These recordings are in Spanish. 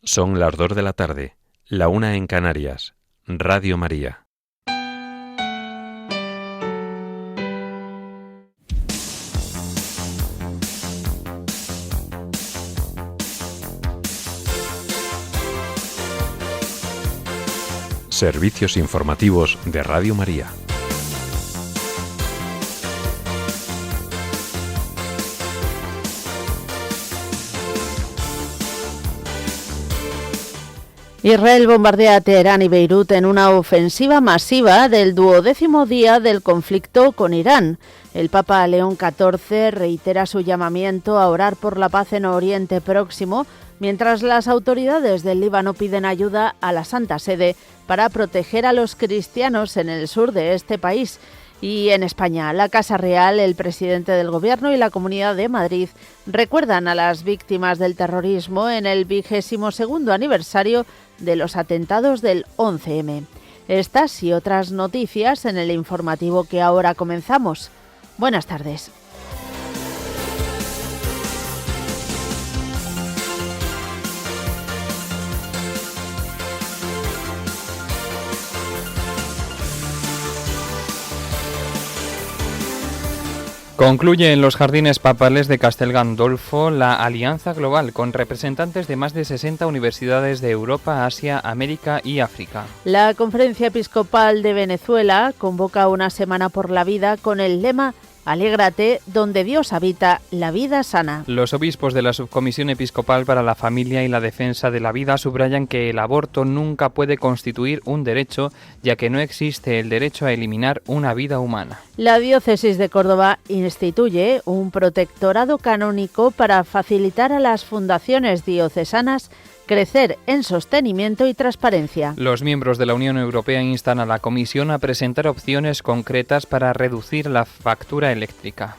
Son las 2 de la tarde, la 1 en Canarias. Radio María. Servicios informativos de Radio María. Israel bombardea Teherán y Beirut en una ofensiva masiva del 12º día del conflicto con Irán. El Papa León XIV reitera su llamamiento a orar por la paz en Oriente Próximo, mientras las autoridades del Líbano piden ayuda a la Santa Sede para proteger a los cristianos en el sur de este país. Y en España, la Casa Real, el presidente del Gobierno y la Comunidad de Madrid recuerdan a las víctimas del terrorismo en el 22º aniversario de los atentados del 11M. Estas y otras noticias en el informativo que ahora comenzamos. Buenas tardes. Concluye en los jardines papales de Castel Gandolfo la Alianza Global con representantes de más de 60 universidades de Europa, Asia, América y África. La Conferencia Episcopal de Venezuela convoca una semana por la vida con el lema Alégrate, donde Dios habita, la vida sana. Los obispos de la Subcomisión Episcopal para la Familia y la Defensa de la Vida subrayan que el aborto nunca puede constituir un derecho, ya que no existe el derecho a eliminar una vida humana. La Diócesis de Córdoba instituye un protectorado canónico para facilitar a las fundaciones diocesanas crecer en sostenimiento y transparencia. Los miembros de la Unión Europea instan a la Comisión a presentar opciones concretas para reducir la factura eléctrica.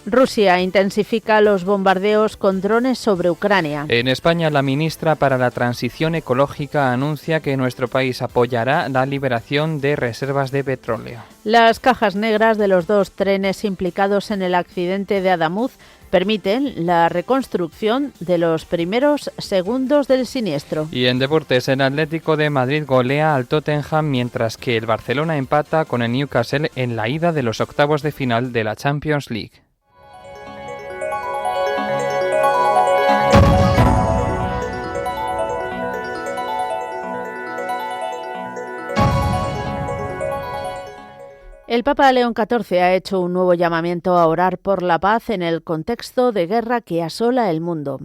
Rusia intensifica los bombardeos con drones sobre Ucrania. En España, la ministra para la Transición Ecológica anuncia que nuestro país apoyará la liberación de reservas de petróleo. Las cajas negras de los 2 trenes implicados en el accidente de Adamuz permiten la reconstrucción de los primeros segundos del siniestro. Y en deportes, el Atlético de Madrid golea al Tottenham, mientras que el Barcelona empata con el Newcastle en la ida de los octavos de final de la Champions League. El Papa León XIV ha hecho un nuevo llamamiento a orar por la paz en el contexto de guerra que asola el mundo.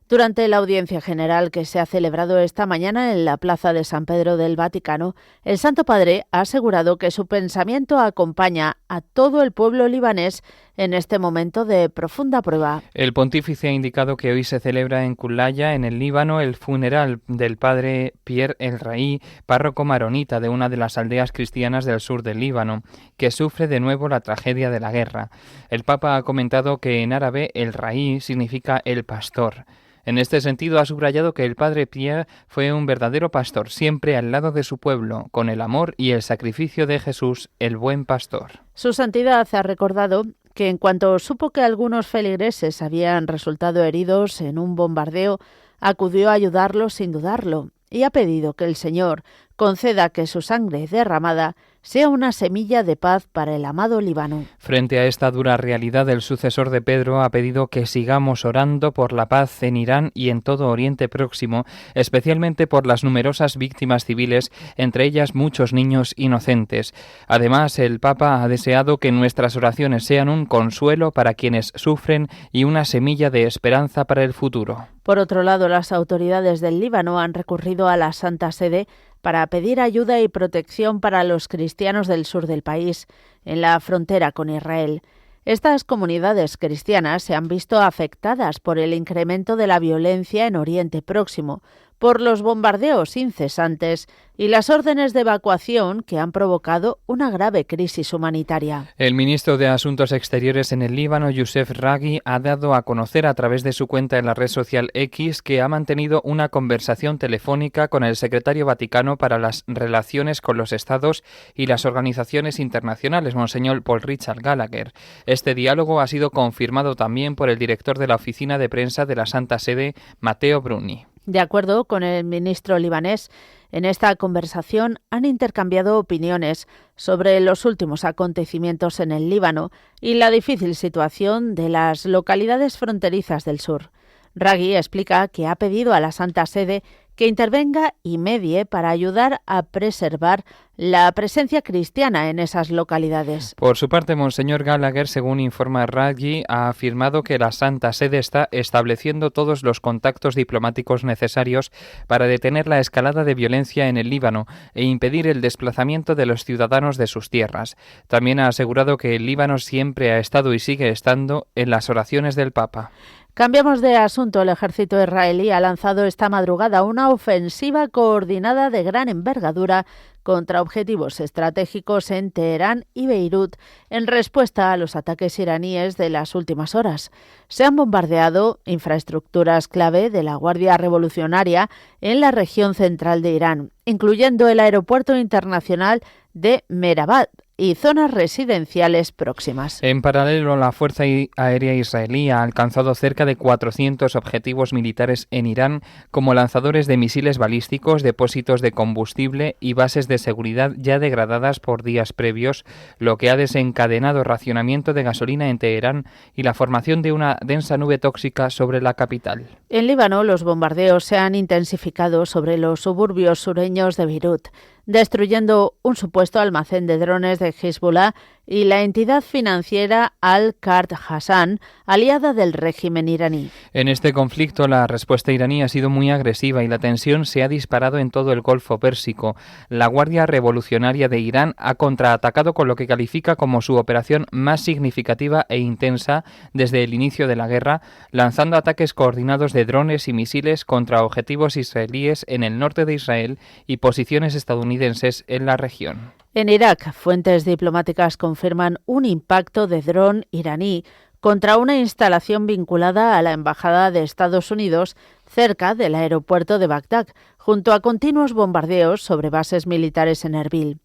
Durante la audiencia general que se ha celebrado esta mañana en la Plaza de San Pedro del Vaticano, el Santo Padre ha asegurado que su pensamiento acompaña a todo el pueblo libanés en este momento de profunda prueba. El pontífice ha indicado que hoy se celebra en Kulaya, en el Líbano, el funeral del padre Pierre El Raí, párroco maronita de una de las aldeas cristianas del sur del Líbano, que sufre de nuevo la tragedia de la guerra. El Papa ha comentado que en árabe El Raí significa el pastor. En este sentido, ha subrayado que el padre Pierre fue un verdadero pastor, siempre al lado de su pueblo, con el amor y el sacrificio de Jesús, el buen pastor. Su santidad ha recordado que en cuanto supo que algunos feligreses habían resultado heridos en un bombardeo, acudió a ayudarlos sin dudarlo y ha pedido que el Señor conceda que su sangre derramada sea una semilla de paz para el amado Líbano. Frente a esta dura realidad, el sucesor de Pedro ha pedido que sigamos orando por la paz en Irán y en todo Oriente Próximo, especialmente por las numerosas víctimas civiles, entre ellas muchos niños inocentes. Además, el Papa ha deseado que nuestras oraciones sean un consuelo para quienes sufren y una semilla de esperanza para el futuro. Por otro lado, las autoridades del Líbano han recurrido a la Santa Sede para pedir ayuda y protección para los cristianos del sur del país, en la frontera con Israel. Estas comunidades cristianas se han visto afectadas por el incremento de la violencia en Oriente Próximo, por los bombardeos incesantes y las órdenes de evacuación que han provocado una grave crisis humanitaria. El ministro de Asuntos Exteriores en el Líbano, Youssef Raghi, ha dado a conocer a través de su cuenta en la red social X que ha mantenido una conversación telefónica con el secretario vaticano para las relaciones con los estados y las organizaciones internacionales, Monseñor Paul Richard Gallagher. Este diálogo ha sido confirmado también por el director de la oficina de prensa de la Santa Sede, Matteo Bruni. De acuerdo con el ministro libanés, en esta conversación han intercambiado opiniones sobre los últimos acontecimientos en el Líbano y la difícil situación de las localidades fronterizas del sur. Raghi explica que ha pedido a la Santa Sede que intervenga y medie para ayudar a preservar la presencia cristiana en esas localidades. Por su parte, Monseñor Gallagher, según informa Raghi, ha afirmado que la Santa Sede está estableciendo todos los contactos diplomáticos necesarios para detener la escalada de violencia en el Líbano e impedir el desplazamiento de los ciudadanos de sus tierras. También ha asegurado que el Líbano siempre ha estado y sigue estando en las oraciones del Papa. Cambiamos de asunto. El ejército israelí ha lanzado esta madrugada una ofensiva coordinada de gran envergadura contra objetivos estratégicos en Teherán y Beirut en respuesta a los ataques iraníes de las últimas horas. Se han bombardeado infraestructuras clave de la Guardia Revolucionaria en la región central de Irán, incluyendo el aeropuerto internacional de Mehrabad y zonas residenciales próximas. En paralelo, la Fuerza Aérea Israelí ha alcanzado cerca de 400 objetivos militares en Irán, como lanzadores de misiles balísticos, depósitos de combustible y bases de seguridad ya degradadas por días previos, lo que ha desencadenado racionamiento de gasolina en Teherán y la formación de una densa nube tóxica sobre la capital. En Líbano, los bombardeos se han intensificado sobre los suburbios sureños de Beirut, destruyendo un supuesto almacén de drones de Hezbollah y la entidad financiera Al-Qard Hassan, aliada del régimen iraní. En este conflicto, la respuesta iraní ha sido muy agresiva y la tensión se ha disparado en todo el Golfo Pérsico. La Guardia Revolucionaria de Irán ha contraatacado con lo que califica como su operación más significativa e intensa desde el inicio de la guerra, lanzando ataques coordinados de drones y misiles contra objetivos israelíes en el norte de Israel y posiciones estadounidenses en la región. En Irak, fuentes diplomáticas confirman un impacto de dron iraní contra una instalación vinculada a la Embajada de Estados Unidos cerca del aeropuerto de Bagdad, junto a continuos bombardeos sobre bases militares en Erbil.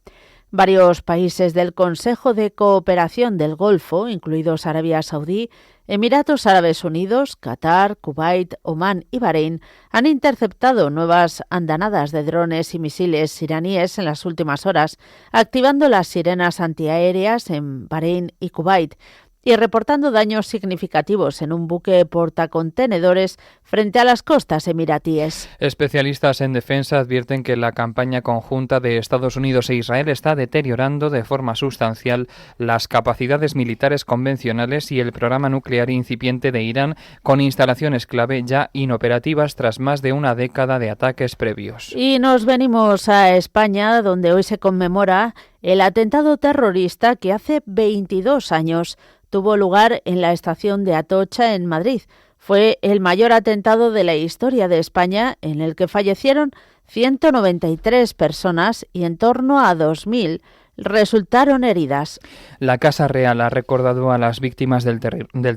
Varios países del Consejo de Cooperación del Golfo, incluidos Arabia Saudí, Emiratos Árabes Unidos, Qatar, Kuwait, Omán y Bahrein, han interceptado nuevas andanadas de drones y misiles iraníes en las últimas horas, activando las sirenas antiaéreas en Bahrein y Kuwait y reportando daños significativos en un buque portacontenedores frente a las costas emiratíes. Especialistas en defensa advierten que la campaña conjunta de Estados Unidos e Israel está deteriorando de forma sustancial las capacidades militares convencionales y el programa nuclear incipiente de Irán, con instalaciones clave ya inoperativas tras más de una década de ataques previos. Y nos venimos a España, donde hoy se conmemora el atentado terrorista que hace 22 años tuvo lugar en la estación de Atocha, en Madrid. Fue el mayor atentado de la historia de España, en el que fallecieron 193 personas y en torno a 2.000 resultaron heridas. La Casa Real ha recordado a las víctimas del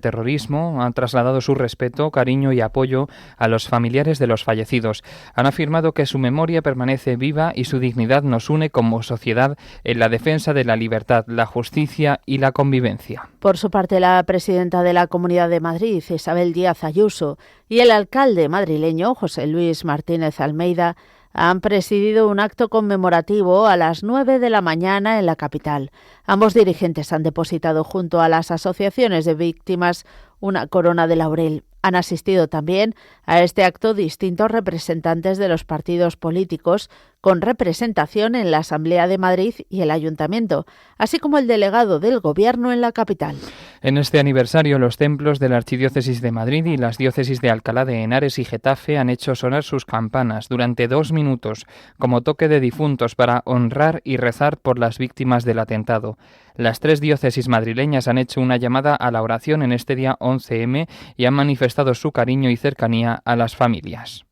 terrorismo, han trasladado su respeto, cariño y apoyo a los familiares de los fallecidos. Han afirmado que su memoria permanece viva y su dignidad nos une como sociedad en la defensa de la libertad, la justicia y la convivencia. Por su parte, la presidenta de la Comunidad de Madrid, Isabel Díaz Ayuso, y el alcalde madrileño, José Luis Martínez Almeida, han presidido un acto conmemorativo a las 9 de la mañana en la capital. Ambos dirigentes han depositado junto a las asociaciones de víctimas una corona de laurel. Han asistido también a este acto distintos representantes de los partidos políticos con representación en la Asamblea de Madrid y el Ayuntamiento, así como el delegado del Gobierno en la capital. En este aniversario, los templos de la Archidiócesis de Madrid y las diócesis de Alcalá de Henares y Getafe han hecho sonar sus campanas durante 2 minutos como toque de difuntos para honrar y rezar por las víctimas del atentado. Las 3 diócesis madrileñas han hecho una llamada a la oración en este día 11M y han manifestado su cariño y cercanía a las familias.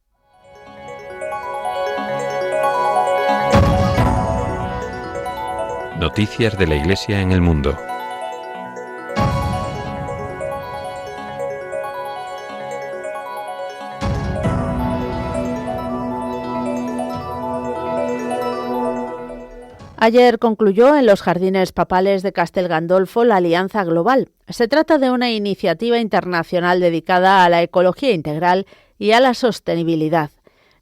Noticias de la Iglesia en el mundo. Ayer concluyó en los jardines papales de Castel Gandolfo la Alianza Global. Se trata de una iniciativa internacional dedicada a la ecología integral y a la sostenibilidad.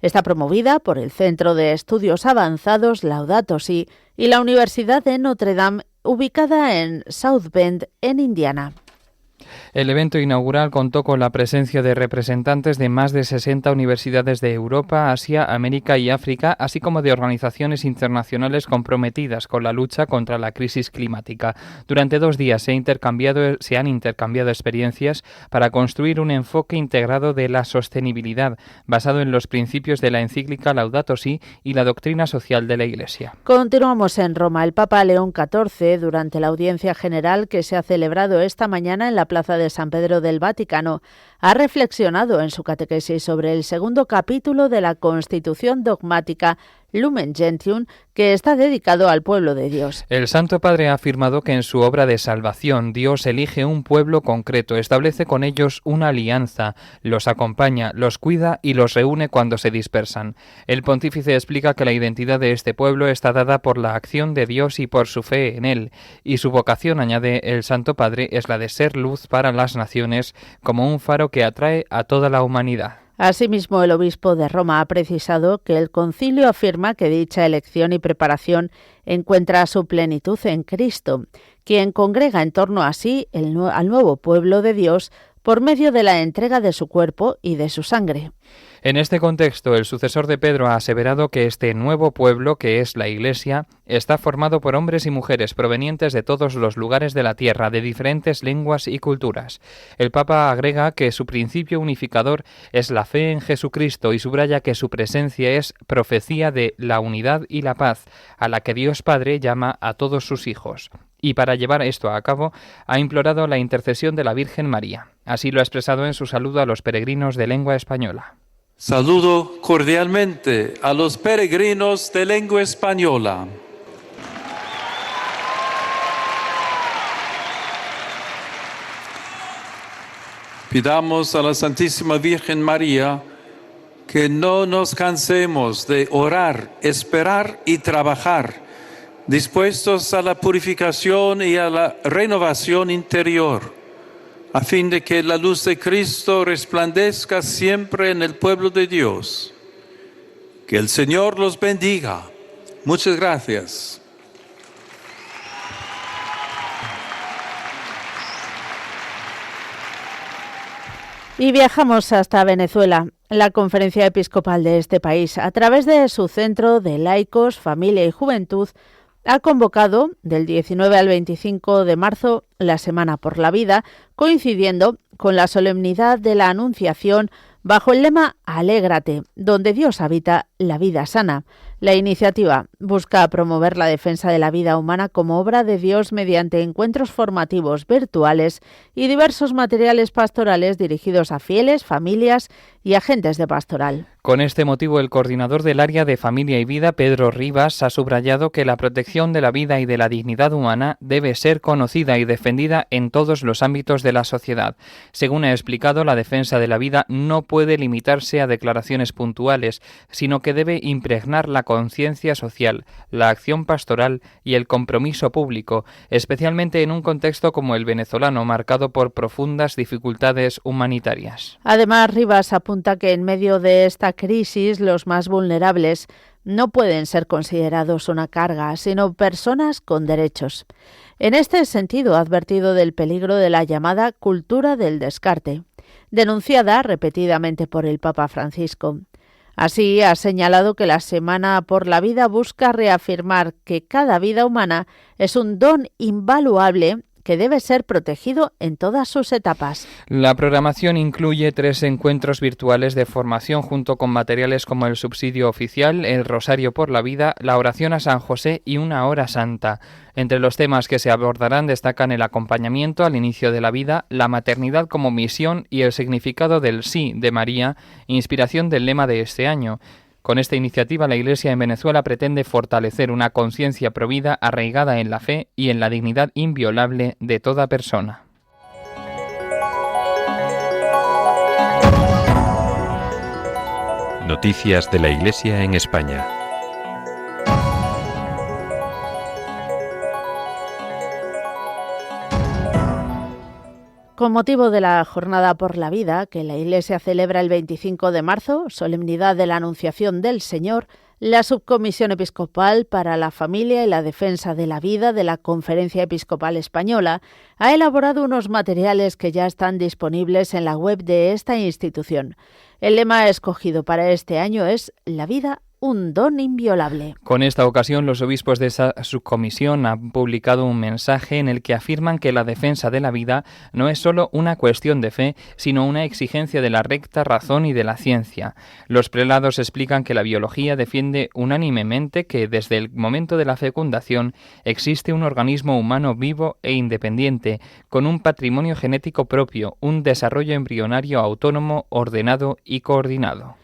Está promovida por el Centro de Estudios Avanzados Laudato Si y la Universidad de Notre Dame, ubicada en South Bend, en Indiana. El evento inaugural contó con la presencia de representantes de más de 60 universidades de Europa, Asia, América y África, así como de organizaciones internacionales comprometidas con la lucha contra la crisis climática. Durante 2 días se han intercambiado experiencias para construir un enfoque integrado de la sostenibilidad, basado en los principios de la encíclica Laudato Si y la doctrina social de la Iglesia. Continuamos en Roma. El Papa León XIV, durante la audiencia general que se ha celebrado esta mañana en la Plaza de San Pedro del Vaticano, ha reflexionado en su catequesis sobre el segundo capítulo de la Constitución dogmática Lumen Gentium, que está dedicado al pueblo de Dios. El Santo Padre ha afirmado que en su obra de salvación Dios elige un pueblo concreto, establece con ellos una alianza, los acompaña, los cuida y los reúne cuando se dispersan. El pontífice explica que la identidad de este pueblo está dada por la acción de Dios y por su fe en él, y su vocación, añade el Santo Padre, es la de ser luz para las naciones, como un faro que atrae a toda la humanidad. Asimismo, el obispo de Roma ha precisado que el concilio afirma que dicha elección y preparación encuentra su plenitud en Cristo, quien congrega en torno a sí al nuevo pueblo de Dios por medio de la entrega de su cuerpo y de su sangre. En este contexto, el sucesor de Pedro ha aseverado que este nuevo pueblo, que es la Iglesia, está formado por hombres y mujeres provenientes de todos los lugares de la tierra, de diferentes lenguas y culturas. El Papa agrega que su principio unificador es la fe en Jesucristo y subraya que su presencia es profecía de la unidad y la paz, a la que Dios Padre llama a todos sus hijos. Y para llevar esto a cabo, ha implorado la intercesión de la Virgen María. Así lo ha expresado en su saludo a los peregrinos de lengua española. Saludo cordialmente a los peregrinos de lengua española. Pidamos a la Santísima Virgen María que no nos cansemos de orar, esperar y trabajar, dispuestos a la purificación y a la renovación interior, a fin de que la luz de Cristo resplandezca siempre en el pueblo de Dios. Que el Señor los bendiga. Muchas gracias. Y viajamos hasta Venezuela. La Conferencia Episcopal de este país, a través de su Centro de Laicos, Familia y Juventud, ha convocado del 19 al 25 de marzo la Semana por la Vida, coincidiendo con la solemnidad de la Anunciación bajo el lema Alégrate, donde Dios habita la vida sana. La iniciativa busca promover la defensa de la vida humana como obra de Dios mediante encuentros formativos virtuales y diversos materiales pastorales dirigidos a fieles, familias y agentes de pastoral. Con este motivo, el coordinador del área de Familia y Vida, Pedro Rivas, ha subrayado que la protección de la vida y de la dignidad humana debe ser conocida y defendida en todos los ámbitos de la sociedad. Según ha explicado, la defensa de la vida no puede limitarse a declaraciones puntuales, sino que debe impregnar la conciencia social, la acción pastoral y el compromiso público, especialmente en un contexto como el venezolano, marcado por profundas dificultades humanitarias. Además, Rivas apunta que en medio de esta crisis los más vulnerables no pueden ser considerados una carga, sino personas con derechos. En este sentido, ha advertido del peligro de la llamada cultura del descarte, denunciada repetidamente por el Papa Francisco. Así, ha señalado que la Semana por la Vida busca reafirmar que cada vida humana es un don invaluable que debe ser protegido en todas sus etapas. La programación incluye 3 encuentros virtuales de formación junto con materiales como el subsidio oficial, el Rosario por la Vida, la oración a San José y una hora santa. Entre los temas que se abordarán destacan el acompañamiento al inicio de la vida, la maternidad como misión y el significado del sí de María, inspiración del lema de este año. Con esta iniciativa, la Iglesia en Venezuela pretende fortalecer una conciencia provida arraigada en la fe y en la dignidad inviolable de toda persona. Noticias de la Iglesia en España. Con motivo de la Jornada por la Vida, que la Iglesia celebra el 25 de marzo, solemnidad de la Anunciación del Señor, la Subcomisión Episcopal para la Familia y la Defensa de la Vida de la Conferencia Episcopal Española ha elaborado unos materiales que ya están disponibles en la web de esta institución. El lema escogido para este año es «La vida, un don inviolable». Con esta ocasión, los obispos de esa subcomisión han publicado un mensaje en el que afirman que la defensa de la vida no es solo una cuestión de fe, sino una exigencia de la recta razón y de la ciencia. Los prelados explican que la biología defiende unánimemente que desde el momento de la fecundación existe un organismo humano vivo e independiente, con un patrimonio genético propio, un desarrollo embrionario autónomo, ordenado y coordinado.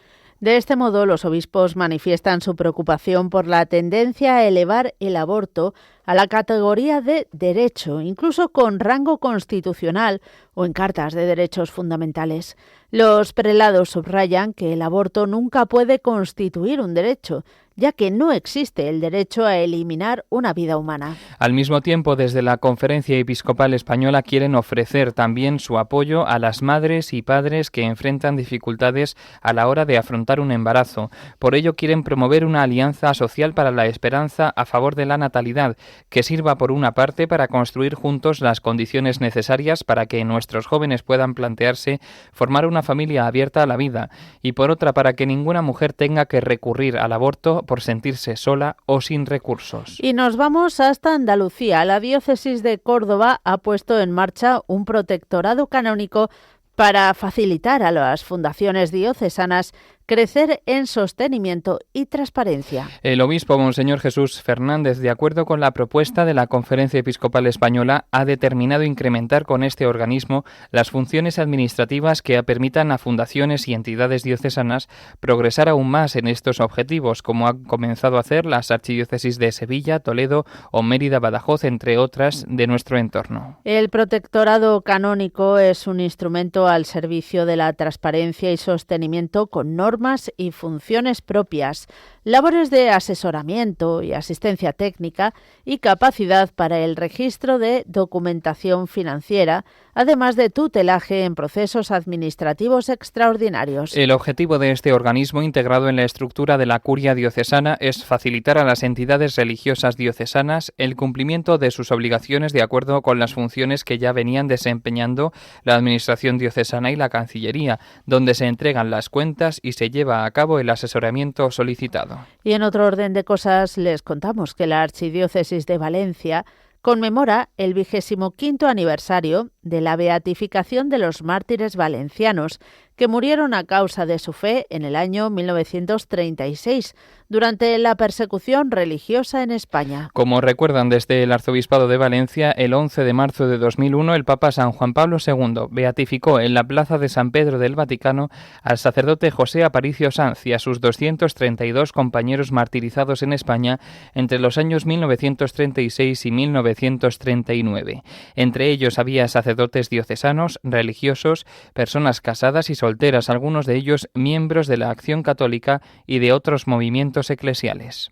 De este modo, los obispos manifiestan su preocupación por la tendencia a elevar el aborto a la categoría de derecho, incluso con rango constitucional o en cartas de derechos fundamentales. Los prelados subrayan que el aborto nunca puede constituir un derecho, ya que no existe el derecho a eliminar una vida humana. Al mismo tiempo, desde la Conferencia Episcopal Española quieren ofrecer también su apoyo a las madres y padres que enfrentan dificultades a la hora de afrontar un embarazo. Por ello quieren promover una alianza social para la esperanza a favor de la natalidad, que sirva por una parte para construir juntos las condiciones necesarias para que nuestros jóvenes puedan plantearse formar una familia abierta a la vida, y por otra para que ninguna mujer tenga que recurrir al aborto por sentirse sola o sin recursos. Y nos vamos hasta Andalucía. La diócesis de Córdoba ha puesto en marcha un protectorado canónico para facilitar a las fundaciones diocesanas crecer en sostenimiento y transparencia. El obispo Monseñor Jesús Fernández, de acuerdo con la propuesta de la Conferencia Episcopal Española, ha determinado incrementar con este organismo las funciones administrativas que permitan a fundaciones y entidades diocesanas progresar aún más en estos objetivos, como han comenzado a hacer las archidiócesis de Sevilla, Toledo o Mérida-Badajoz, entre otras de nuestro entorno. El protectorado canónico es un instrumento al servicio de la transparencia y sostenimiento con normas y funciones propias, labores de asesoramiento y asistencia técnica y capacidad para el registro de documentación financiera, además de tutelaje en procesos administrativos extraordinarios. El objetivo de este organismo, integrado en la estructura de la curia diocesana, es facilitar a las entidades religiosas diocesanas el cumplimiento de sus obligaciones de acuerdo con las funciones que ya venían desempeñando la Administración diocesana y la Cancillería, donde se entregan las cuentas y se lleva a cabo el asesoramiento solicitado. Y en otro orden de cosas les contamos que la Archidiócesis de Valencia conmemora el 25º aniversario de la beatificación de los mártires valencianos que murieron a causa de su fe en el año 1936, durante la persecución religiosa en España. Como recuerdan desde el Arzobispado de Valencia, el 11 de marzo de 2001 el Papa San Juan Pablo II beatificó en la plaza de San Pedro del Vaticano al sacerdote José Aparicio Sanz y a sus 232 compañeros martirizados en España entre los años 1936 y 1939. Entre ellos había sacerdotes diocesanos, religiosos, personas casadas y solteras, algunos de ellos miembros de la Acción Católica y de otros movimientos eclesiales.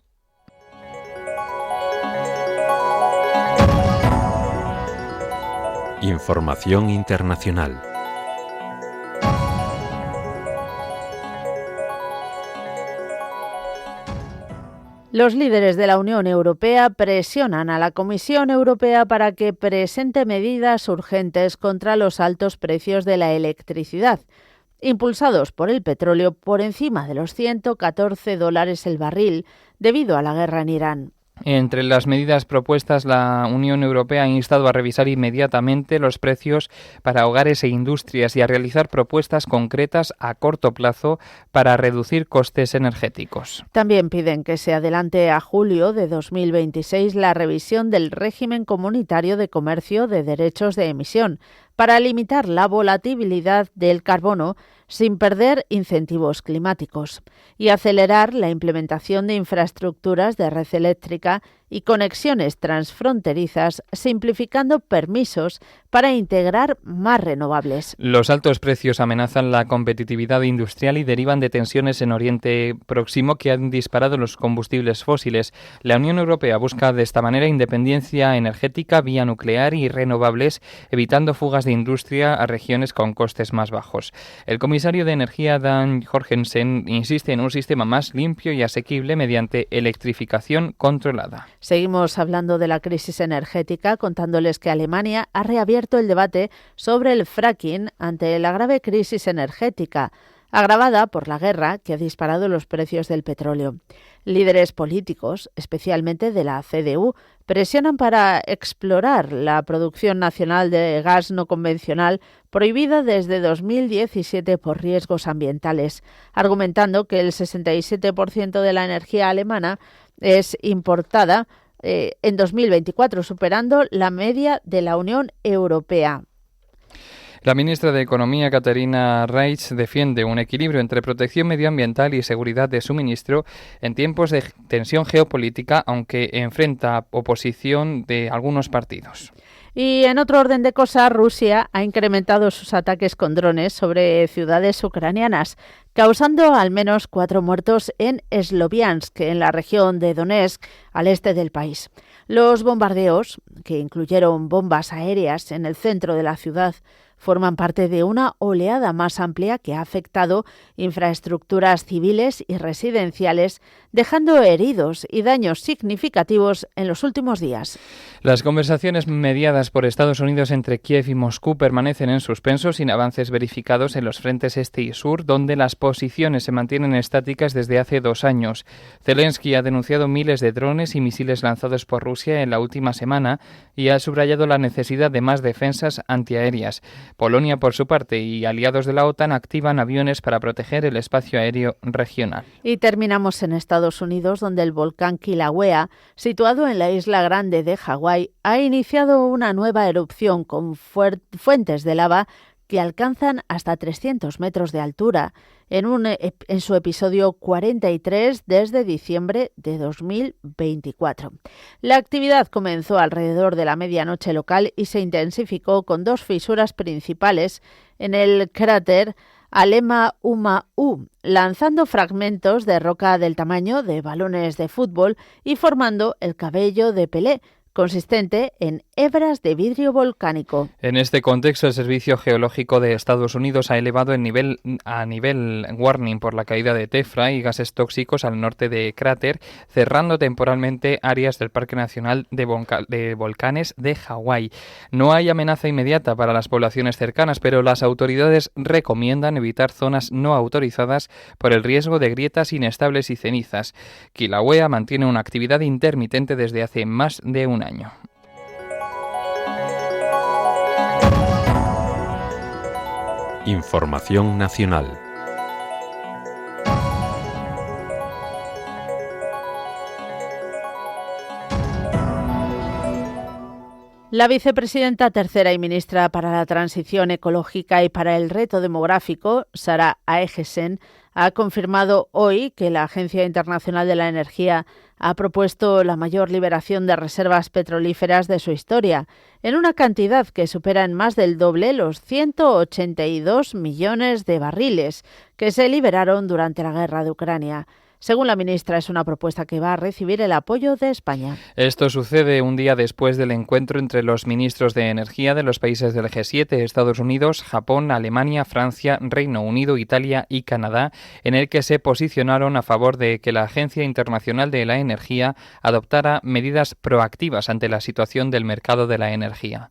Información internacional. Los líderes de la Unión Europea presionan a la Comisión Europea para que presente medidas urgentes contra los altos precios de la electricidad, impulsados por el petróleo por encima de los $114 el barril debido a la guerra en Irán. Entre las medidas propuestas, la Unión Europea ha instado a revisar inmediatamente los precios para hogares e industrias y a realizar propuestas concretas a corto plazo para reducir costes energéticos. También piden que se adelante a julio de 2026 la revisión del régimen comunitario de comercio de derechos de emisión para limitar la volatilidad del carbono sin perder incentivos climáticos y acelerar la implementación de infraestructuras de red eléctrica y conexiones transfronterizas, simplificando permisos para integrar más renovables. Los altos precios amenazan la competitividad industrial y derivan de tensiones en Oriente Próximo que han disparado los combustibles fósiles. La Unión Europea busca de esta manera independencia energética vía nuclear y renovables, evitando fugas de industria a regiones con costes más bajos. El comisario de Energía, Dan Jorgensen, insiste en un sistema más limpio y asequible mediante electrificación controlada. Seguimos hablando de la crisis energética, contándoles que Alemania ha reabierto el debate sobre el fracking ante la grave crisis energética, agravada por la guerra que ha disparado los precios del petróleo. Líderes políticos, especialmente de la CDU, presionan para explorar la producción nacional de gas no convencional prohibida desde 2017 por riesgos ambientales, argumentando que el 67% de la energía alemana es importada en 2024, superando la media de la Unión Europea. La ministra de Economía, Katharina Reich, defiende un equilibrio entre protección medioambiental y seguridad de suministro en tiempos de tensión geopolítica, aunque enfrenta oposición de algunos partidos. Y en otro orden de cosas, Rusia ha incrementado sus ataques con drones sobre ciudades ucranianas, causando al menos 4 muertos en Sloviansk, en la región de Donetsk, al este del país. Los bombardeos, que incluyeron bombas aéreas en el centro de la ciudad, forman parte de una oleada más amplia que ha afectado infraestructuras civiles y residenciales, dejando heridos y daños significativos en los últimos días. Las conversaciones mediadas por Estados Unidos entre Kiev y Moscú permanecen en suspenso sin avances verificados en los frentes este y sur, donde las posiciones se mantienen estáticas desde hace 2 años. Zelensky ha denunciado miles de drones y misiles lanzados por Rusia en la última semana y ha subrayado la necesidad de más defensas antiaéreas. Polonia, por su parte, y aliados de la OTAN activan aviones para proteger el espacio aéreo regional. Y terminamos en Estados Unidos, donde el volcán Kilauea, situado en la isla grande de Hawái, ha iniciado una nueva erupción con fuentes de lava que alcanzan hasta 300 metros de altura en su episodio 43 desde diciembre de 2024. La actividad comenzó alrededor de la medianoche local y se intensificó con 2 fisuras principales en el cráter Alema-Uma-U, lanzando fragmentos de roca del tamaño de balones de fútbol y formando el cabello de Pelé, consistente en hebras de vidrio volcánico. En este contexto, el Servicio Geológico de Estados Unidos ha elevado a nivel warning por la caída de tefra y gases tóxicos al norte de cráter, cerrando temporalmente áreas del Parque Nacional de Volcanes de Hawái. No hay amenaza inmediata para las poblaciones cercanas, pero las autoridades recomiendan evitar zonas no autorizadas por el riesgo de grietas inestables y cenizas. Kilauea mantiene una actividad intermitente desde hace más de un año. Información nacional. La vicepresidenta tercera y ministra para la Transición Ecológica y para el Reto Demográfico, Sara Aegesen, ha confirmado hoy que la Agencia Internacional de la Energía ha propuesto la mayor liberación de reservas petrolíferas de su historia, en una cantidad que supera en más del doble los 182 millones de barriles que se liberaron durante la guerra de Ucrania. Según la ministra, es una propuesta que va a recibir el apoyo de España. Esto sucede un día después del encuentro entre los ministros de Energía de los países del G7, Estados Unidos, Japón, Alemania, Francia, Reino Unido, Italia y Canadá, en el que se posicionaron a favor de que la Agencia Internacional de la Energía adoptara medidas proactivas ante la situación del mercado de la energía.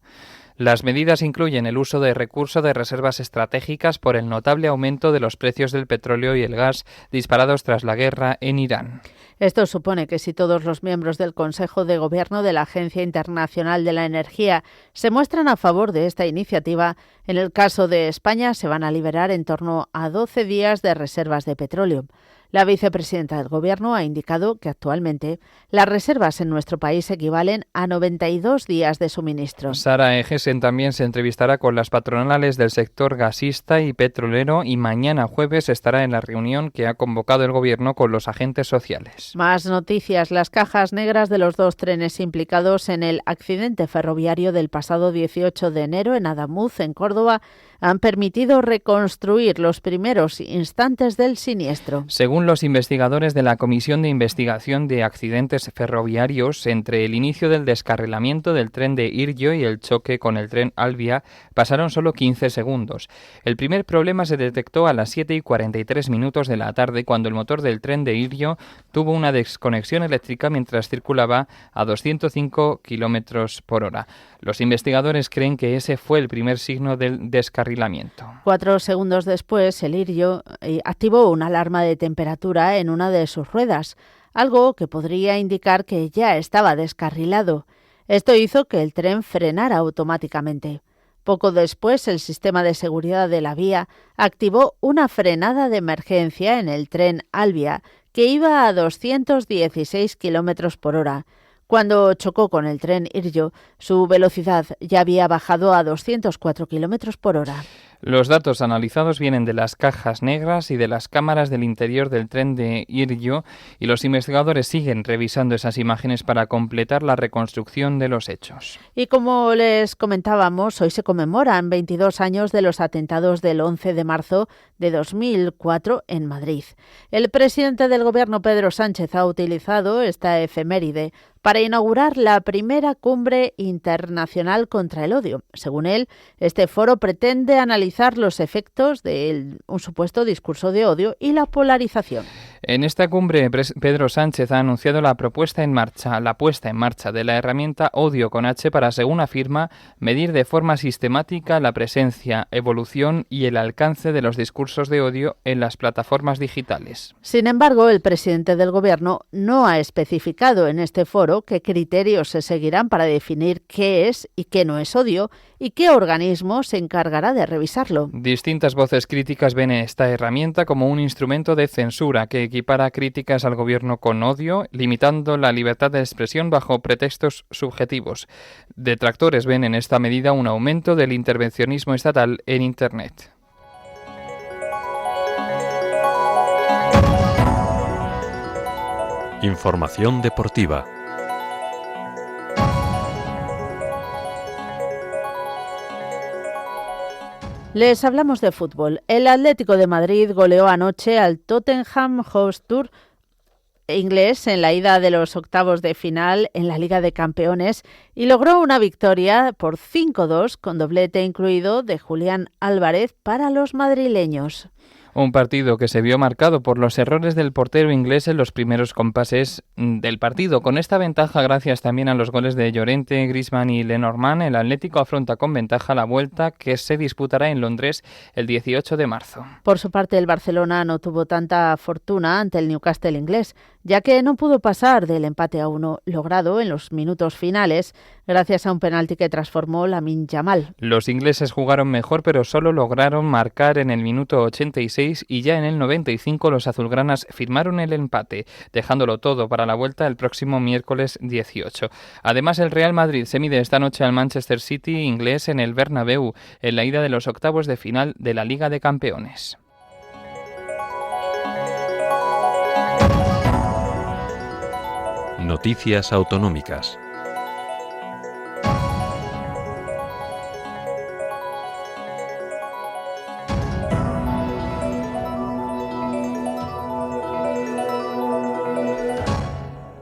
Las medidas incluyen el uso de recursos de reservas estratégicas por el notable aumento de los precios del petróleo y el gas disparados tras la guerra en Irán. Esto supone que si todos los miembros del Consejo de Gobierno de la Agencia Internacional de la Energía se muestran a favor de esta iniciativa, en el caso de España se van a liberar en torno a 12 días de reservas de petróleo. La vicepresidenta del Gobierno ha indicado que actualmente las reservas en nuestro país equivalen a 92 días de suministro. Sara Egesen también se entrevistará con las patronales del sector gasista y petrolero y mañana jueves estará en la reunión que ha convocado el Gobierno con los agentes sociales. Más noticias. Las cajas negras de los 2 trenes implicados en el accidente ferroviario del pasado 18 de enero en Adamuz, en Córdoba, han permitido reconstruir los primeros instantes del siniestro. Según los investigadores de la Comisión de Investigación de Accidentes Ferroviarios, entre el inicio del descarrilamiento del tren de Iryo y el choque con el tren Albia pasaron solo 15 segundos. El primer problema se detectó a las 7:43 de la tarde, cuando el motor del tren de Iryo tuvo una desconexión eléctrica mientras circulaba a 205 km/h. Los investigadores creen que ese fue el primer signo del descarrilamiento. 4 segundos después, el Iryo activó una alarma de temperatura en una de sus ruedas, algo que podría indicar que ya estaba descarrilado. Esto hizo que el tren frenara automáticamente. Poco después, el sistema de seguridad de la vía activó una frenada de emergencia en el tren Albia, que iba a 216 km/h. Cuando chocó con el tren Iryo, su velocidad ya había bajado a 204 km/h. Los datos analizados vienen de las cajas negras y de las cámaras del interior del tren de Iryo, y los investigadores siguen revisando esas imágenes para completar la reconstrucción de los hechos. Y como les comentábamos, hoy se conmemoran 22 años de los atentados del 11 de marzo de 2004 en Madrid. El presidente del Gobierno, Pedro Sánchez, ha utilizado esta efeméride para inaugurar la primera cumbre internacional contra el odio. Según él, este foro pretende analizar los efectos de un supuesto discurso de odio y la polarización. En esta cumbre, Pedro Sánchez ha anunciado la puesta en marcha de la herramienta Odio con H para, según afirma, medir de forma sistemática la presencia, evolución y el alcance de los discursos de odio en las plataformas digitales. Sin embargo, el presidente del Gobierno no ha especificado en este foro qué criterios se seguirán para definir qué es y qué no es odio y qué organismo se encargará de revisarlo. Distintas voces críticas ven esta herramienta como un instrumento de censura que equipara críticas al gobierno con odio, limitando la libertad de expresión bajo pretextos subjetivos. Detractores ven en esta medida un aumento del intervencionismo estatal en Internet. Información deportiva. Les hablamos de fútbol. El Atlético de Madrid goleó anoche al Tottenham Hotspur inglés en la ida de los octavos de final en la Liga de Campeones y logró una victoria por 5-2 con doblete incluido de Julián Álvarez para los madrileños. Un partido que se vio marcado por los errores del portero inglés en los primeros compases del partido. Con esta ventaja, gracias también a los goles de Llorente, Griezmann y Lenormand, el Atlético afronta con ventaja la vuelta que se disputará en Londres el 18 de marzo. Por su parte, el Barcelona no tuvo tanta fortuna ante el Newcastle inglés, ya que no pudo pasar del empate a 1 logrado en los minutos finales gracias a un penalti que transformó Lamine Yamal. Los ingleses jugaron mejor, pero solo lograron marcar en el minuto 86 y ya en el 95 los azulgranas firmaron el empate, dejándolo todo para la vuelta el próximo miércoles 18. Además, el Real Madrid se mide esta noche al Manchester City inglés en el Bernabéu, en la ida de los octavos de final de la Liga de Campeones. Noticias autonómicas.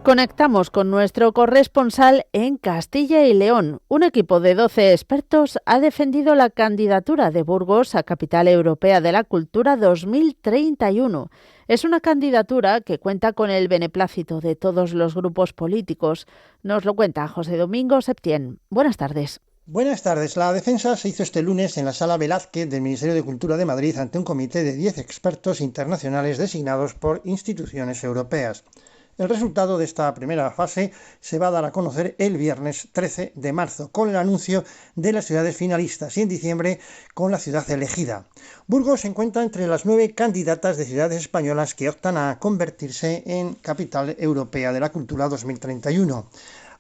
Conectamos con nuestro corresponsal en Castilla y León. Un equipo de 12 expertos ha defendido la candidatura de Burgos a Capital Europea de la Cultura 2031. Es una candidatura que cuenta con el beneplácito de todos los grupos políticos. Nos lo cuenta José Domingo Septién. Buenas tardes. Buenas tardes. La defensa se hizo este lunes en la Sala Velázquez del Ministerio de Cultura de Madrid ante un comité de 10 expertos internacionales designados por instituciones europeas. El resultado de esta primera fase se va a dar a conocer el viernes 13 de marzo, con el anuncio de las ciudades finalistas y en diciembre con la ciudad elegida. Burgos se encuentra entre las 9 candidatas de ciudades españolas que optan a convertirse en capital europea de la cultura 2031.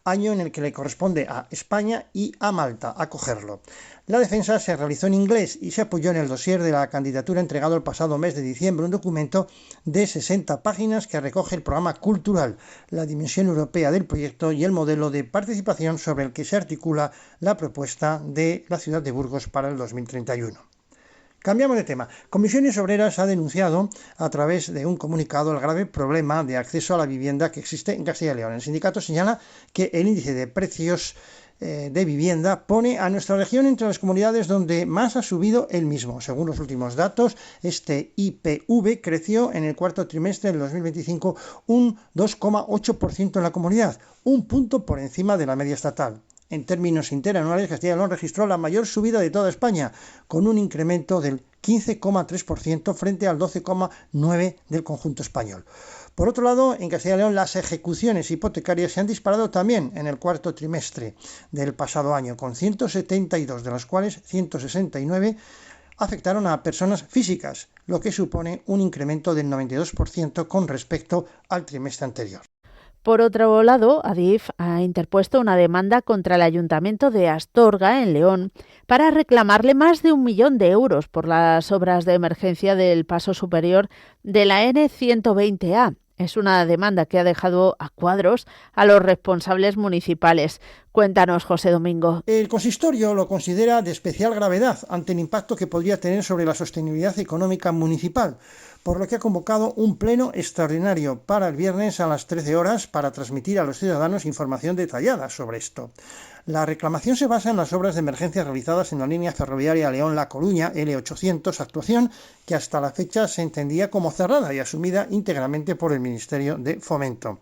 Año en el que le corresponde a España y a Malta acogerlo. La defensa se realizó en inglés y se apoyó en el dossier de la candidatura entregado el pasado mes de diciembre, un documento de 60 páginas que recoge el programa cultural, la dimensión europea del proyecto y el modelo de participación sobre el que se articula la propuesta de la ciudad de Burgos para el 2031. Cambiamos de tema. Comisiones Obreras ha denunciado a través de un comunicado el grave problema de acceso a la vivienda que existe en Castilla y León. El sindicato señala que el índice de precios de vivienda pone a nuestra región entre las comunidades donde más ha subido el mismo. Según los últimos datos, este IPV creció en el cuarto trimestre del 2025 un 2,8% en la comunidad, un punto por encima de la media estatal. En términos interanuales, Castilla y León registró la mayor subida de toda España, con un incremento del 15,3% frente al 12,9% del conjunto español. Por otro lado, en Castilla y León las ejecuciones hipotecarias se han disparado también en el cuarto trimestre del pasado año, con 172, de las cuales 169 afectaron a personas físicas, lo que supone un incremento del 92% con respecto al trimestre anterior. Por otro lado, Adif ha interpuesto una demanda contra el Ayuntamiento de Astorga, en León, para reclamarle más de 1 millón de euros por las obras de emergencia del paso superior de la N120A. Es una demanda que ha dejado a cuadros a los responsables municipales. Cuéntanos, José Domingo. El consistorio lo considera de especial gravedad ante el impacto que podría tener sobre la sostenibilidad económica municipal, por lo que ha convocado un pleno extraordinario para el viernes a las 13 horas para transmitir a los ciudadanos información detallada sobre esto. La reclamación se basa en las obras de emergencia realizadas en la línea ferroviaria León-La Coruña, L800, actuación que hasta la fecha se entendía como cerrada y asumida íntegramente por el Ministerio de Fomento.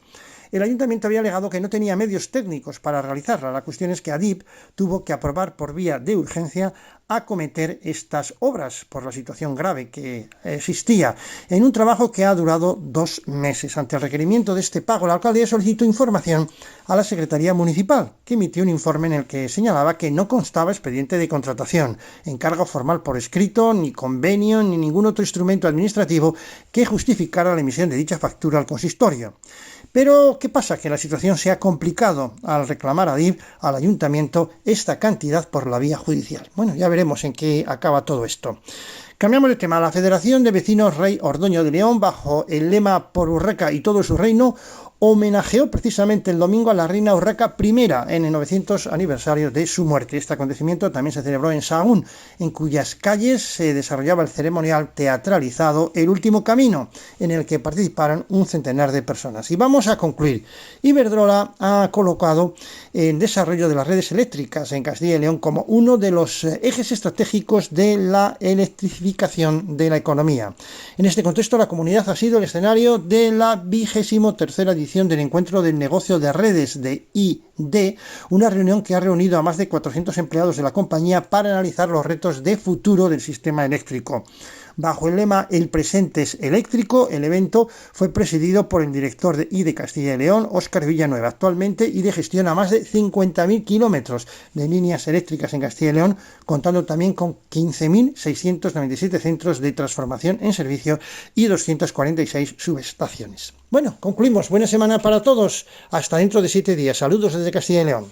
El ayuntamiento había alegado que no tenía medios técnicos para realizarla. La cuestión es que Adif tuvo que aprobar por vía de urgencia acometer estas obras por la situación grave que existía en un trabajo que ha durado 2 meses. Ante el requerimiento de este pago, la alcaldía solicitó información a la Secretaría Municipal, que emitió un informe en el que señalaba que no constaba expediente de contratación, encargo formal por escrito, ni convenio, ni ningún otro instrumento administrativo que justificara la emisión de dicha factura al consistorio. Pero, ¿qué pasa? Que la situación se ha complicado al reclamar a Adif, al ayuntamiento, esta cantidad por la vía judicial. Bueno, ya veremos en qué acaba todo esto. Cambiamos de tema. La Federación de Vecinos Rey Ordoño de León, bajo el lema Por Urraca y todo su reino, homenajeó precisamente el domingo a la reina Urraca I en el 900 aniversario de su muerte. Este acontecimiento también se celebró en Sahagún, en cuyas calles se desarrollaba el ceremonial teatralizado El Último Camino, en el que participaron un centenar de personas. Y vamos a concluir. Iberdrola ha colocado el desarrollo de las redes eléctricas en Castilla y León como uno de los ejes estratégicos de la electrificación de la economía. En este contexto, la comunidad ha sido el escenario de la 23ª edición del encuentro del negocio de redes de ID, una reunión que ha reunido a más de 400 empleados de la compañía para analizar los retos de futuro del sistema eléctrico. Bajo el lema El presente es eléctrico, el evento fue presidido por el director de ID Castilla y León, Óscar Villanueva. Actualmente ID gestiona más de 50.000 kilómetros de líneas eléctricas en Castilla y León, contando también con 15.697 centros de transformación en servicio y 246 subestaciones. Bueno, concluimos. Buena semana para todos. Hasta dentro de 7 días. Saludos desde Castilla y León.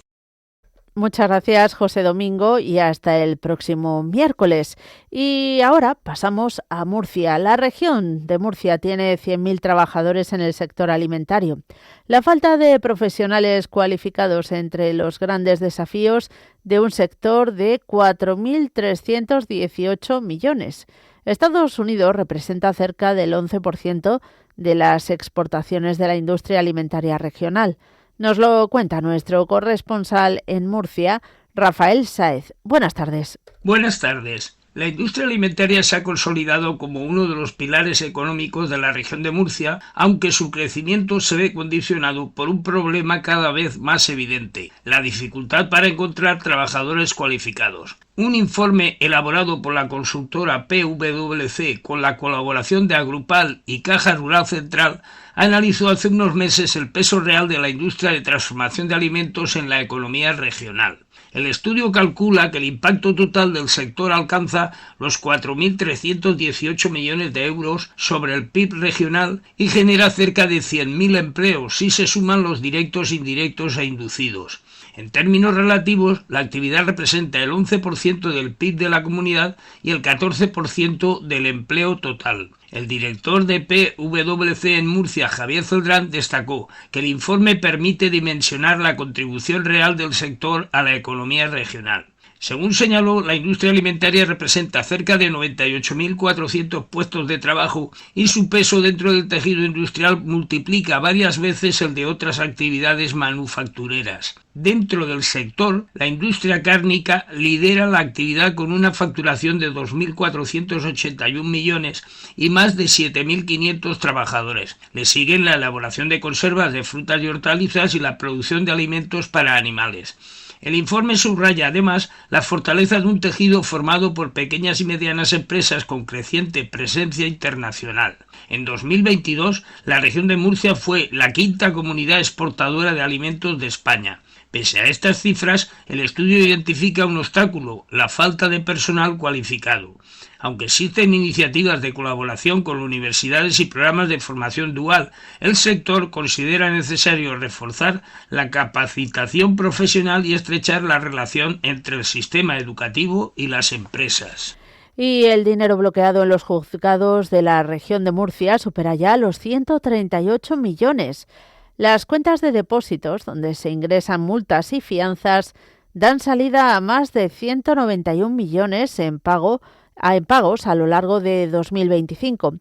Muchas gracias, José Domingo, y hasta el próximo miércoles. Y ahora pasamos a Murcia. La región de Murcia tiene 100.000 trabajadores en el sector alimentario. La falta de profesionales cualificados entre los grandes desafíos de un sector de 4.318 millones. Estados Unidos representa cerca del 11% de las exportaciones de la industria alimentaria regional. Nos lo cuenta nuestro corresponsal en Murcia, Rafael Sáez. Buenas tardes. Buenas tardes. La industria alimentaria se ha consolidado como uno de los pilares económicos de la región de Murcia, aunque su crecimiento se ve condicionado por un problema cada vez más evidente: la dificultad para encontrar trabajadores cualificados. Un informe elaborado por la consultora PwC con la colaboración de Agrupal y Caja Rural Central analizó hace unos meses el peso real de la industria de transformación de alimentos en la economía regional. El estudio calcula que el impacto total del sector alcanza los 4.318 millones de euros sobre el PIB regional y genera cerca de 100.000 empleos si se suman los directos, indirectos e inducidos. En términos relativos, la actividad representa el 11% del PIB de la comunidad y el 14% del empleo total. El director de PwC en Murcia, Javier Celdrán, destacó que el informe permite dimensionar la contribución real del sector a la economía regional. Según señaló, la industria alimentaria representa cerca de 98.400 puestos de trabajo y su peso dentro del tejido industrial multiplica varias veces el de otras actividades manufactureras. Dentro del sector, la industria cárnica lidera la actividad con una facturación de 2.481 millones y más de 7.500 trabajadores. Le siguen la elaboración de conservas de frutas y hortalizas y la producción de alimentos para animales. El informe subraya además la fortaleza de un tejido formado por pequeñas y medianas empresas con creciente presencia internacional. En 2022, la región de Murcia fue la quinta comunidad exportadora de alimentos de España. Pese a estas cifras, el estudio identifica un obstáculo, la falta de personal cualificado. Aunque existen iniciativas de colaboración con universidades y programas de formación dual, el sector considera necesario reforzar la capacitación profesional y estrechar la relación entre el sistema educativo y las empresas. Y el dinero bloqueado en los juzgados de la región de Murcia supera ya los 138 millones. Las cuentas de depósitos, donde se ingresan multas y fianzas, dan salida a más de 191 millones en pagos a lo largo de 2025.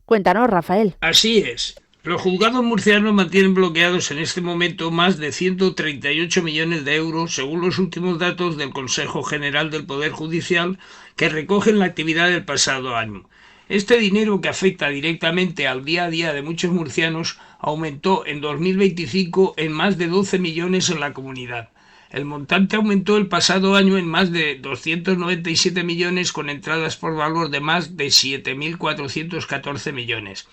Cuéntanos, Rafael. Así es. Los juzgados murcianos mantienen bloqueados en este momento más de 138 millones de euros, según los últimos datos del Consejo General del Poder Judicial, que recogen la actividad del pasado año. Este dinero, que afecta directamente al día a día de muchos murcianos, aumentó en 2025 en más de 12 millones en la comunidad. El montante aumentó el pasado año en más de 297 millones, con entradas por valor de más de 7.414 millones.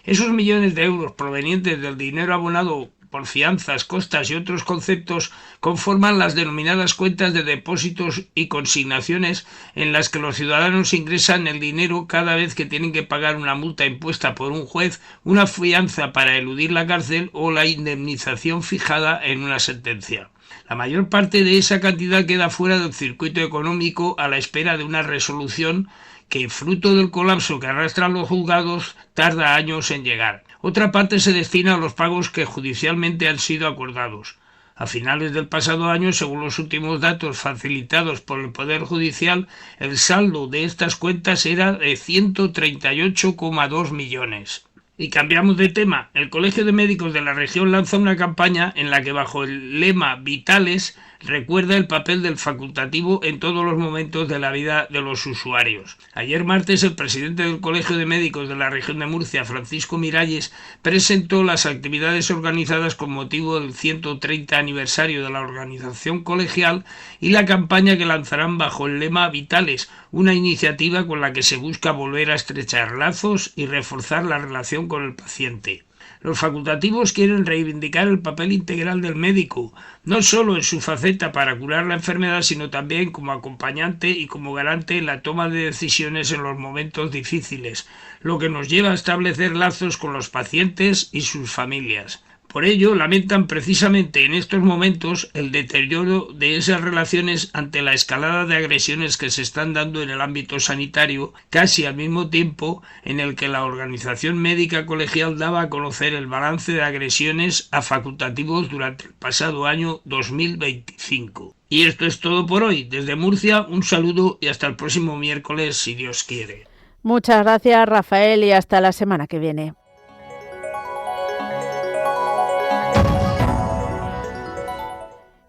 Esos millones de euros provenientes del dinero abonado por fianzas, costas y otros conceptos conforman las denominadas cuentas de depósitos y consignaciones, en las que los ciudadanos ingresan el dinero cada vez que tienen que pagar una multa impuesta por un juez, una fianza para eludir la cárcel o la indemnización fijada en una sentencia. La mayor parte de esa cantidad queda fuera del circuito económico a la espera de una resolución que, fruto del colapso que arrastran los juzgados, tarda años en llegar. Otra parte se destina a los pagos que judicialmente han sido acordados. A finales del pasado año, según los últimos datos facilitados por el Poder Judicial, el saldo de estas cuentas era de 138,2 millones. Y cambiamos de tema. El Colegio de Médicos de la región lanza una campaña en la que, bajo el lema Vitales, recuerda el papel del facultativo en todos los momentos de la vida de los usuarios. Ayer martes, el presidente del Colegio de Médicos de la región de Murcia, Francisco Miralles, presentó las actividades organizadas con motivo del 130 aniversario de la organización colegial y la campaña que lanzarán bajo el lema Vitales, una iniciativa con la que se busca volver a estrechar lazos y reforzar la relación con el paciente. Los facultativos quieren reivindicar el papel integral del médico, no solo en su faceta para curar la enfermedad, sino también como acompañante y como garante en la toma de decisiones en los momentos difíciles, lo que nos lleva a establecer lazos con los pacientes y sus familias. Por ello, lamentan precisamente en estos momentos el deterioro de esas relaciones ante la escalada de agresiones que se están dando en el ámbito sanitario, casi al mismo tiempo en el que la Organización Médica Colegial daba a conocer el balance de agresiones a facultativos durante el pasado año 2025. Y esto es todo por hoy. Desde Murcia, un saludo y hasta el próximo miércoles, si Dios quiere. Muchas gracias, Rafael, y hasta la semana que viene.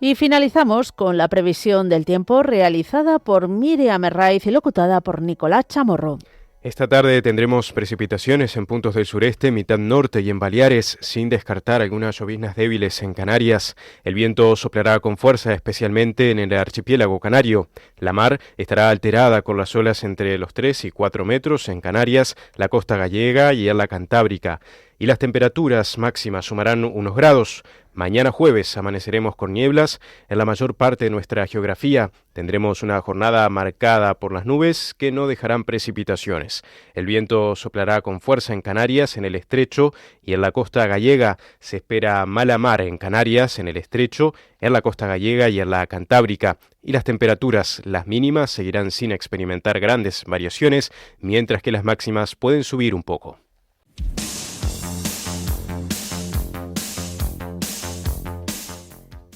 Y finalizamos con la previsión del tiempo realizada por Miriam Herraiz y locutada por Nicolás Chamorro. Esta tarde tendremos precipitaciones en puntos del sureste, mitad norte y en Baleares, sin descartar algunas lloviznas débiles en Canarias. El viento soplará con fuerza, especialmente en el archipiélago canario. La mar estará alterada con las olas entre los 3 y 4 metros en Canarias, la costa gallega y en la Cantábrica. Y las temperaturas máximas sumarán unos grados. Mañana jueves amaneceremos con nieblas en la mayor parte de nuestra geografía. Tendremos una jornada marcada por las nubes que no dejarán precipitaciones. El viento soplará con fuerza en Canarias, en el estrecho y en la costa gallega. Se espera mala mar en Canarias, en el estrecho, en la costa gallega y en la Cantábrica. Y las temperaturas, las mínimas, seguirán sin experimentar grandes variaciones, mientras que las máximas pueden subir un poco.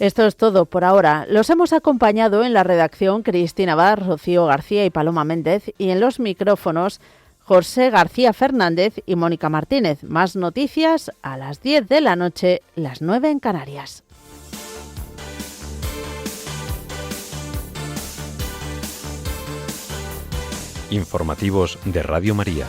Esto es todo por ahora. Los hemos acompañado en la redacción Cristina Bar, Rocío García y Paloma Méndez, y en los micrófonos José García Fernández y Mónica Martínez. Más noticias a las 10 de la noche, las 9 en Canarias. Informativos de Radio María.